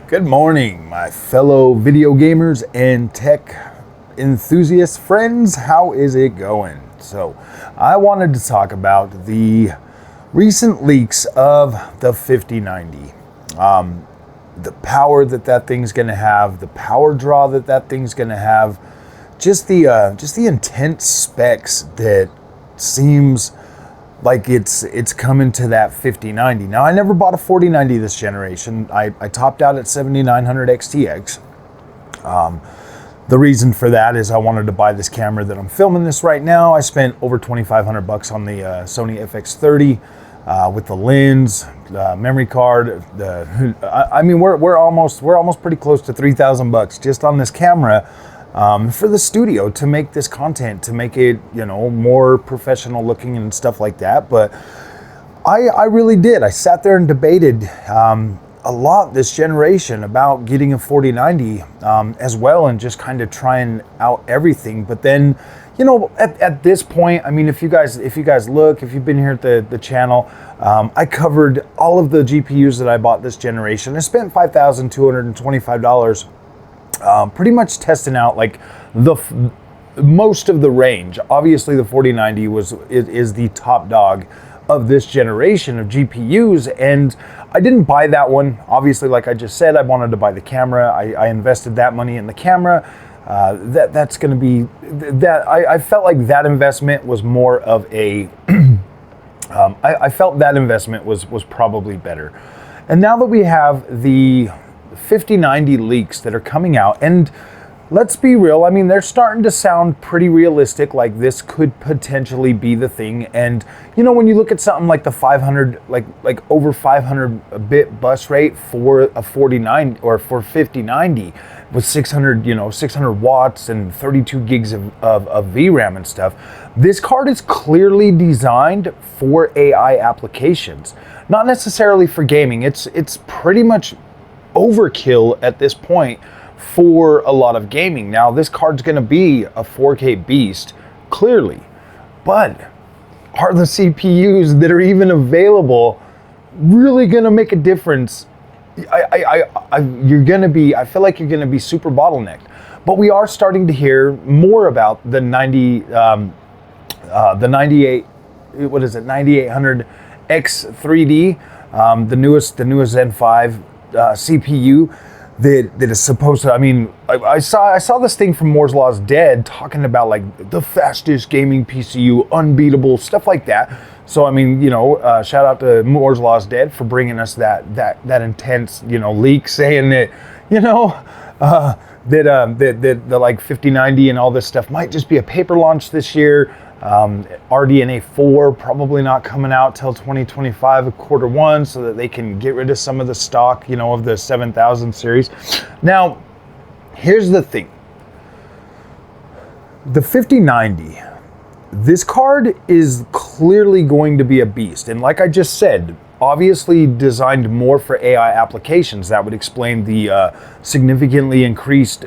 Good morning, my fellow video gamers and tech enthusiast friends. How is it going? So, I wanted to talk about the recent leaks of the 5090. The power that thing's going to have, the power draw that thing's going to have, just the intense specs that seems like it's coming to that 5090. Now, I never bought a 4090 this generation. I topped out at 7900 XTX. The reason for that is I wanted to buy this camera that I'm filming this right now. I spent over $2,500 on the Sony FX30 with the lens, memory card. I mean, we're almost pretty close to $3,000 just on this camera. For the studio to make this content, to make it, more professional looking and stuff like that. But I really did. I sat there and debated a lot this generation about getting a 4090 as well, and just kind of trying out everything. But then, at this point, I mean, if you guys look, if you've been here at the channel, I covered all of the GPUs that I bought this generation. I spent $5,225. Pretty much testing out like most of the range. Obviously, the 4090 is the top dog of this generation of GPUs, and I didn't buy that one. Obviously, like I just said, I wanted to buy the camera. I invested that money in the camera. That's going to be that. I felt like that investment was more of a. I felt that investment was probably better, and now that we have the 5090 leaks that are coming out, and let's be real, I mean, they're starting to sound pretty realistic, like this could potentially be the thing. And when you look at something like the 500, like over 500 bit bus rate for a 49 or for 5090 with 600 watts and 32 gigs of VRAM and stuff, this card is clearly designed for AI applications, not necessarily for gaming. It's pretty much overkill at this point for a lot of gaming. Now, this card's going to be a 4K beast, clearly, but are the CPUs that are even available really going to make a difference? I feel like you're going to be super bottlenecked. But we are starting to hear more about the 9800X 3D, the newest Zen 5 CPU that is supposed to. I mean, I saw this thing from Moore's Law's Dead talking about like the fastest gaming PCU, unbeatable stuff like that. So I mean, shout out to Moore's Law's Dead for bringing us that intense leak, saying that that the like 5090 and all this stuff might just be a paper launch this year. RDNA 4 probably not coming out till 2025 Q1, so that they can get rid of some of the stock, of the 7000 series. Now, here's the thing. The 5090, this card is clearly going to be a beast. And like I just said, obviously designed more for AI applications. That would explain the significantly increased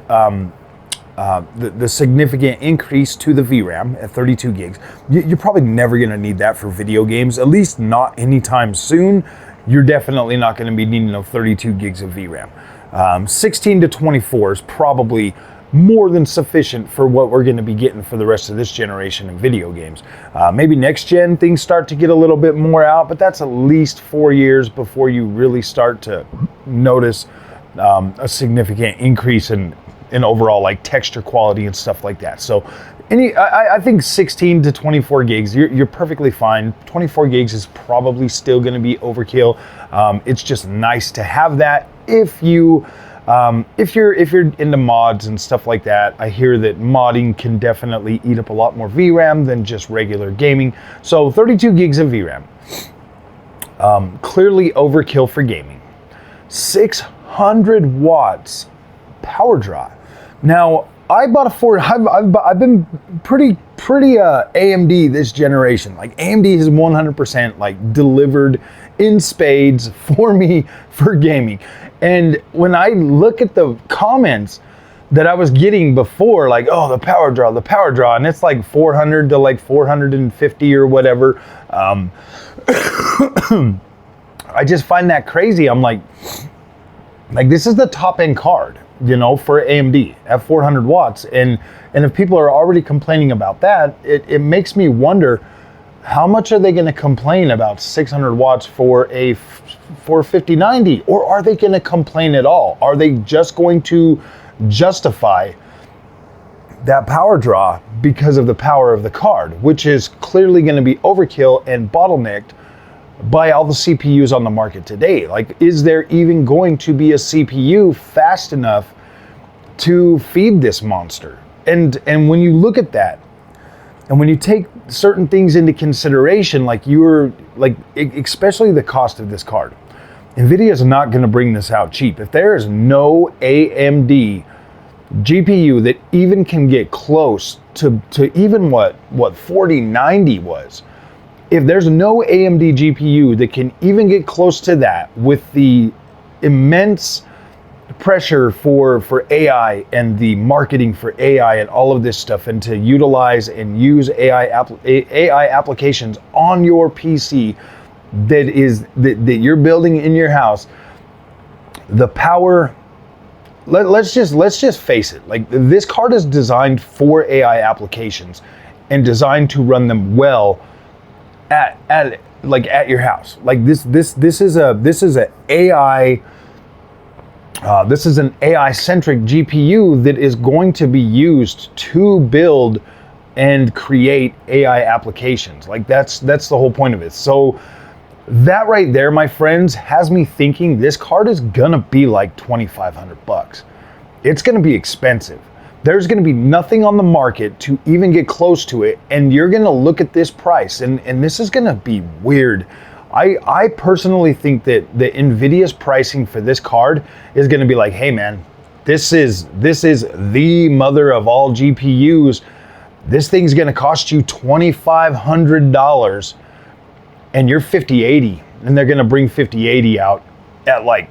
the significant increase to the VRAM at 32 gigs. You're probably never going to need that for video games, at least not anytime soon. You're definitely not going to be needing 32 gigs of VRAM. 16 to 24 is probably more than sufficient for what we're going to be getting for the rest of this generation in video games. Maybe next gen things start to get a little bit more out, but that's at least 4 years before you really start to notice a significant increase in overall like texture quality and stuff like that. So I think 16 to 24 gigs, you're perfectly fine. 24 gigs is probably still going to be overkill. It's just nice to have that if you're into mods and stuff like that. I hear that modding can definitely eat up a lot more VRAM than just regular gaming. So 32 gigs of VRAM, clearly overkill for gaming. 600 watts power draw. Now, I bought I've been pretty AMD this generation. Like AMD has 100% like delivered in spades for me for gaming. And when I look at the comments that I was getting before, like, oh, the power draw, and it's like 400 to like 450 or whatever. I just find that crazy. I'm like, Like, this is the top end card, you know, for AMD at 400 watts. And if people are already complaining about that, it makes me wonder, how much are they going to complain about 600 watts for a 5090? Or are they going to complain at all? Are they just going to justify that power draw because of the power of the card, which is clearly going to be overkill and bottlenecked by all the CPUs on the market today? Like, is there even going to be a CPU fast enough to feed this monster? And when you look at that, and when you take certain things into consideration, especially the cost of this card, Nvidia is not going to bring this out cheap. If there is no AMD GPU that even can get close to even what 4090 was, if there's no AMD GPU that can even get close to that, with the immense pressure for AI and the marketing for AI and all of this stuff, and to utilize and use AI applications on your PC that you're building in your house, the power, let's just face it, like, this card is designed for AI applications and designed to run them well at your house. Like, this is an AI-centric GPU that is going to be used to build and create AI applications. Like, that's the whole point of it. So that right there, my friends, has me thinking this card is gonna be like $2,500. It's gonna be expensive. There's gonna be nothing on the market to even get close to it, and you're gonna look at this price, and this is gonna be weird. I personally think that the Nvidia's pricing for this card is going to be like, hey man, this is the mother of all GPUs. This thing's going to cost you $2,500, and you're 5080, and they're going to bring 5080 out at like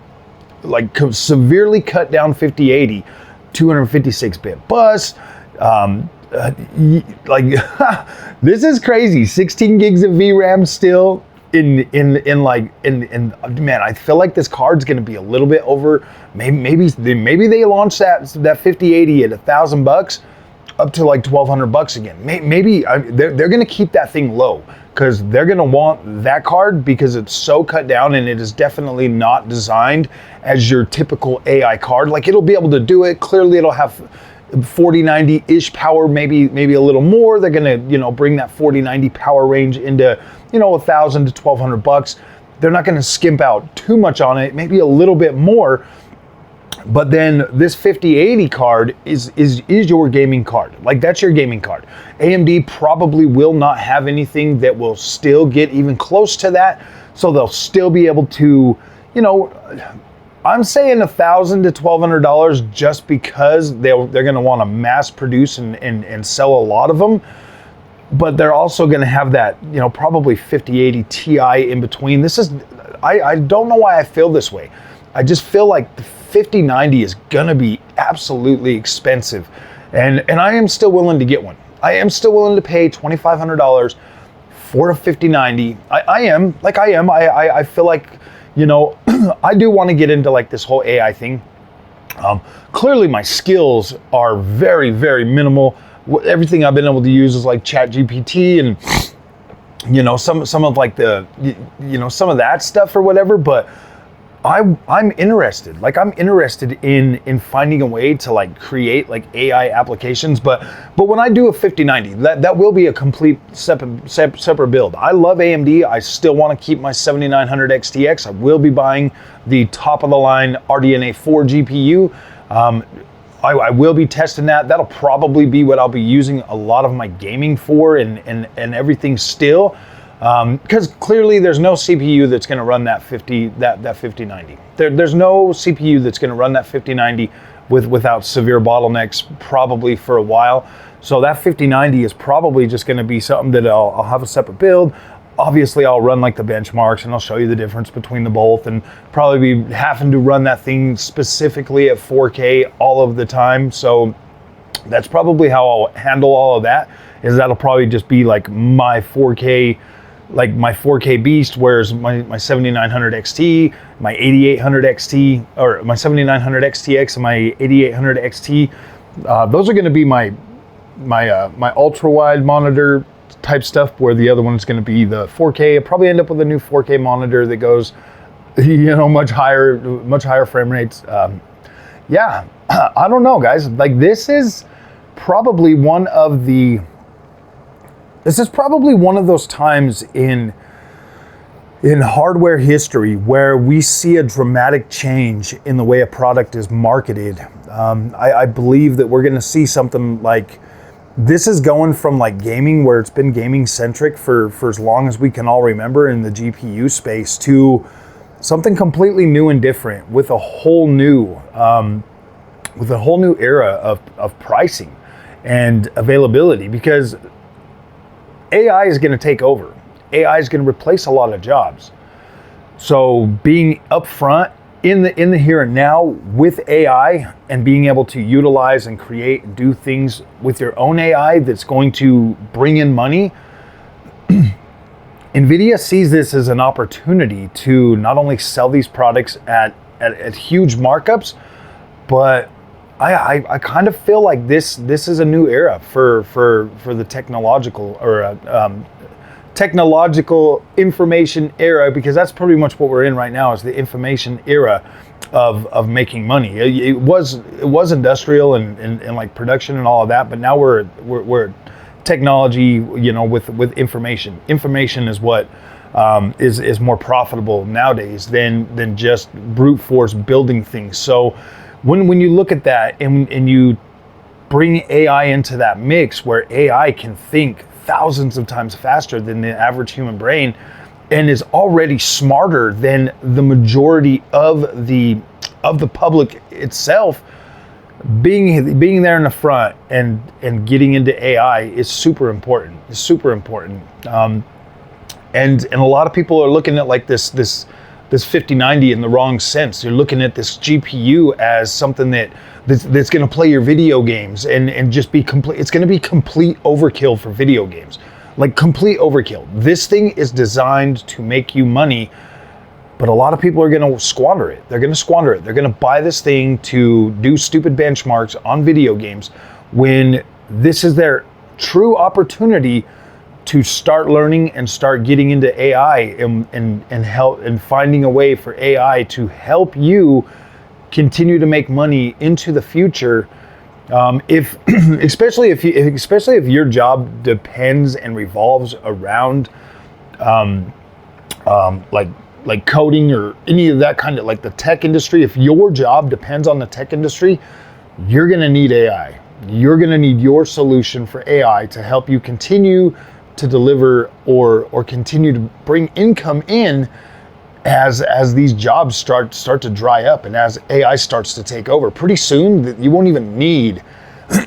severely cut down 5080, 256-bit bus. This is crazy. 16 gigs of VRAM still. Man, I feel like this card's going to be a little bit over. Maybe they launch that 5080 at $1,000 up to like $1,200 again. Maybe they're going to keep that thing low, because they're going to want that card because it's so cut down, and it is definitely not designed as your typical AI card. Like, it'll be able to do it. Clearly, it'll have 4090-ish power, maybe a little more. They're gonna, bring that 4090 power range into, $1,000 to $1,200. They're not gonna skimp out too much on it, maybe a little bit more. But then this 5080 card is your gaming card. Like, that's your gaming card. AMD probably will not have anything that will still get even close to that. So they'll still be able to, I'm saying $1,000 to $1,200 just because they're going to want to mass produce and sell a lot of them. But they're also going to have that, probably 5080 Ti in between. I don't know why I feel this way. I just feel like the 5090 is going to be absolutely expensive. And I am still willing to get one. I am still willing to pay $2,500 for a 5090. I feel like, I do want to get into like this whole AI thing. Clearly my skills are very, very minimal. Everything I've been able to use is like ChatGPT and, some of like the, some of that stuff or whatever. But I'm interested. Like, I'm interested in finding a way to like create like AI applications. But when I do a 5090, that will be a complete separate build. I love AMD. I still want to keep my 7900 XTX. I will be buying the top of the line RDNA 4 GPU. I will be testing that. That'll probably be what I'll be using a lot of my gaming for and everything still. Because clearly there's no CPU that's going to run that 5090. There's no CPU that's going to run that 5090 without severe bottlenecks probably for a while. So that 5090 is probably just going to be something that I'll have a separate build. Obviously I'll run like the benchmarks and I'll show you the difference between the both, and probably be having to run that thing specifically at 4K all of the time. So that's probably how I'll handle all of that, is that'll probably just be like my 4K like my 4K beast, whereas my 7900 XT, my 8800 XT, or my 7900 XTX and my 8800 XT, those are going to be my ultra wide monitor type stuff, where the other one's going to be the 4K. I'll probably end up with a new 4K monitor that goes, much higher frame rates. Yeah, I don't know, guys. Like, this is probably one of those times in hardware history where we see a dramatic change in the way a product is marketed. I believe that we're going to see something like, this is going from like gaming, where it's been gaming centric for as long as we can all remember in the GPU space, to something completely new and different, with a whole new era of pricing and availability, because AI is going to take over. AI is going to replace a lot of jobs. So being upfront in the here and now with AI, and being able to utilize and create and do things with your own AI that's going to bring in money, Nvidia sees this as an opportunity to not only sell these products at huge markups, but I kind of feel like this is a new era for the technological information era, because that's pretty much what we're in right now, is the information era of making money. It was industrial and like production and all of that, but now we're technology, with information. Information is what is more profitable nowadays than just brute force building things. So when you look at that and you bring AI into that mix, where AI can think thousands of times faster than the average human brain, and is already smarter than the majority of the public itself, being there in the front and getting into AI is super important. It's super important. And a lot of people are looking at like this 5090 in the wrong sense. You're looking at this GPU as something that's going to play your video games and just be complete. It's going to be complete overkill for video games, like complete overkill. This thing is designed to make you money, but a lot of people are going to squander it. They're going to squander it. They're going to buy this thing to do stupid benchmarks on video games, when this is their true opportunity to start learning and start getting into AI and help, and finding a way for AI to help you continue to make money into the future. Especially if your job depends and revolves around like coding or any of that kind of, like the tech industry. If your job depends on the tech industry, you're going to need AI. You're going to need your solution for AI to help you continue to deliver or continue to bring income in as these jobs start to dry up, and as AI starts to take over. Pretty soon you won't even need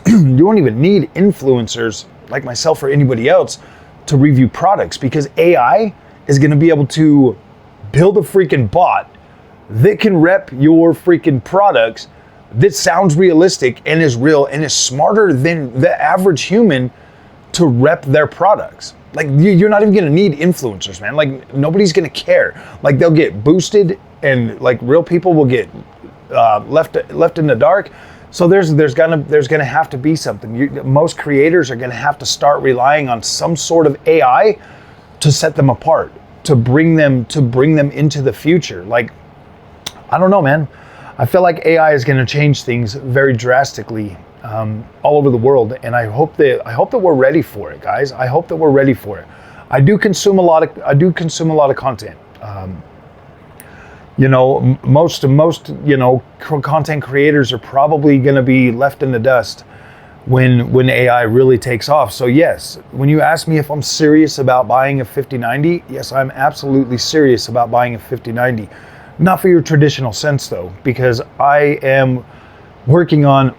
influencers like myself or anybody else to review products, because AI is going to be able to build a freaking bot that can rep your freaking products, that sounds realistic and is real and is smarter than the average human to rep their products. Like, you're not even gonna need influencers, man. Like, nobody's gonna care. Like, they'll get boosted, and like real people will get left in the dark. So there's gonna have to be something. Most creators are gonna have to start relying on some sort of AI to set them apart, to bring them into the future. Like, I don't know, man. I feel like AI is gonna change things very drastically all over the world, and I hope that we're ready for it, guys. I hope that we're ready for it. I do consume a lot of content. Most content creators are probably going to be left in the dust when AI really takes off. So yes, when you ask me if I'm serious about buying a 5090, yes, I'm absolutely serious about buying a 5090. Not for your traditional sense though, because I am working on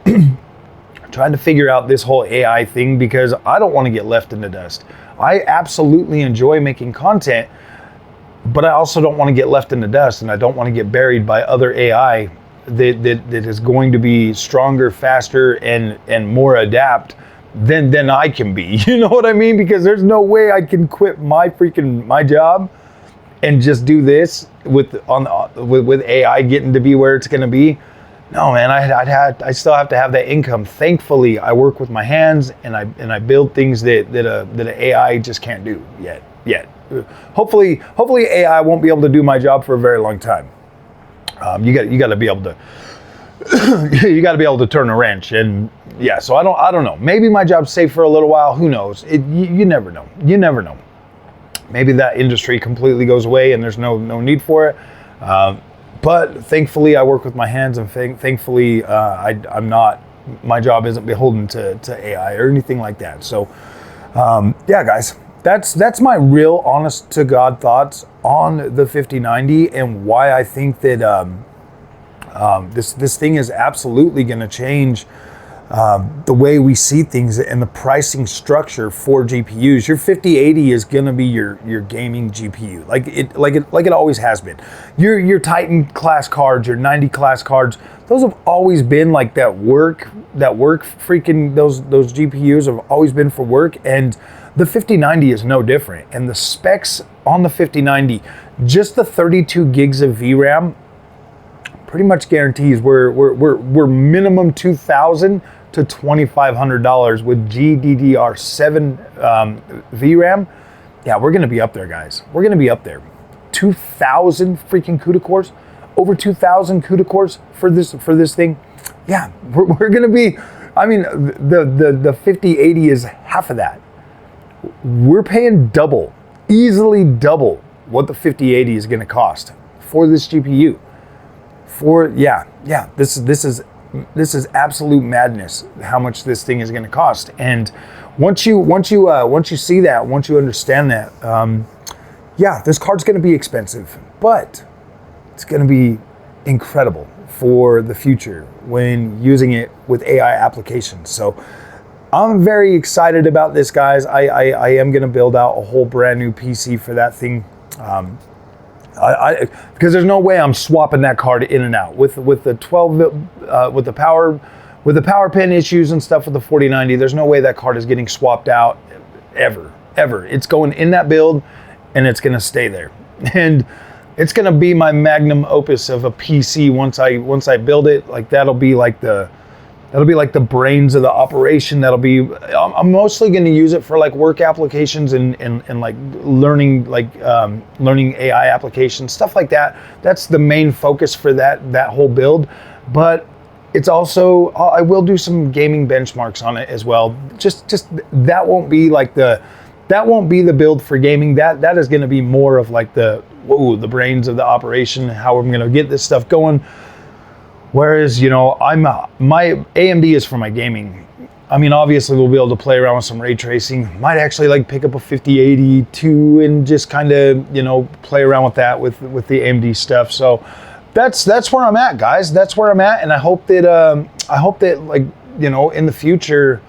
trying to figure out this whole AI thing, because I don't want to get left in the dust. I absolutely enjoy making content, but I also don't want to get left in the dust, and I don't want to get buried by other AI that is going to be stronger, faster, and more adept than I can be. You know what I mean? Because there's no way I can quit my job and just do this with AI getting to be where it's going to be. No, man, I still have to have that income. Thankfully, I work with my hands and I build things that an AI just can't do yet. Hopefully AI won't be able to do my job for a very long time. You got to be able to you got to be able to turn a wrench, and yeah. So I don't know. Maybe my job's safe for a little while. Who knows? You never know. You never know. Maybe that industry completely goes away and there's no need for it. But thankfully, I work with my hands, and thankfully, I'm not. My job isn't beholden to AI or anything like that. So, yeah, guys, that's my real, honest to God thoughts on the 5090 and why I think that this thing is absolutely going to change the way we see things and the pricing structure for GPUs. Your 5080 is going to be your gaming GPU, like it always has been. Your Titan class cards, your 90 class cards, those have always been like that work freaking those GPUs have always been for work, and the 5090 is no different. And the specs on the 5090, just the 32 gigs of VRAM pretty much guarantees we're minimum $2,000 to $2,500 with GDDR7 VRAM. Yeah, we're gonna be up there, guys. We're gonna be up there. 2,000 freaking CUDA cores, over 2,000 CUDA cores for this thing. Yeah, we're gonna be. I mean, the 5080 is half of that. We're paying double, easily double what the 5080 is gonna cost for this GPU. This is absolute madness how much this thing is going to cost. And once you see that, once you understand that, yeah, this card's going to be expensive, but it's going to be incredible for the future when using it with AI applications. So I'm very excited about this, guys. I am going to build out a whole brand new PC for that thing. Because there's no way I'm swapping that card in and out with the 12 with the power pin issues and stuff with the 4090. There's no way that card is getting swapped out ever. It's going in that build and it's going to stay there, and it's going to be my magnum opus of a PC once I build it. Like that'll be like the brains of the operation. I'm mostly going to use it for like work applications and like learning AI applications, stuff like that. That's the main focus for that whole build. But it's also, I will do some gaming benchmarks on it as well. Just that won't be the build for gaming. That is going to be more of like the brains of the operation, how I'm going to get this stuff going. Whereas, my AMD is for my gaming. I mean, obviously we'll be able to play around with some ray tracing. Might actually like pick up a 5080 too and just kind of, play around with that with the AMD stuff. So that's where I'm at, guys. That's where I'm at, and I hope that in the future,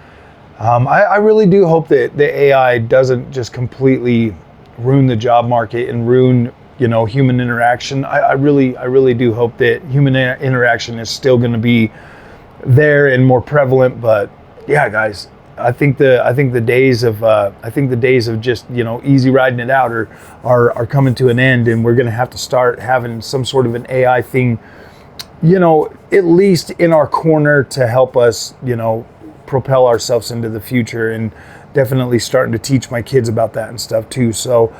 I really do hope that the AI doesn't just completely ruin the job market and ruin human interaction. I really do hope that human interaction is still going to be there and more prevalent. But yeah, guys, I think the days of just easy riding it out are coming to an end, and we're going to have to start having some sort of an AI thing, at least in our corner to help us, propel ourselves into the future, and definitely starting to teach my kids about that and stuff too. So.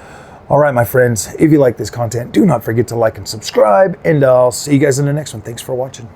All right, my friends, if you like this content, do not forget to like and subscribe, and I'll see you guys in the next one. Thanks for watching.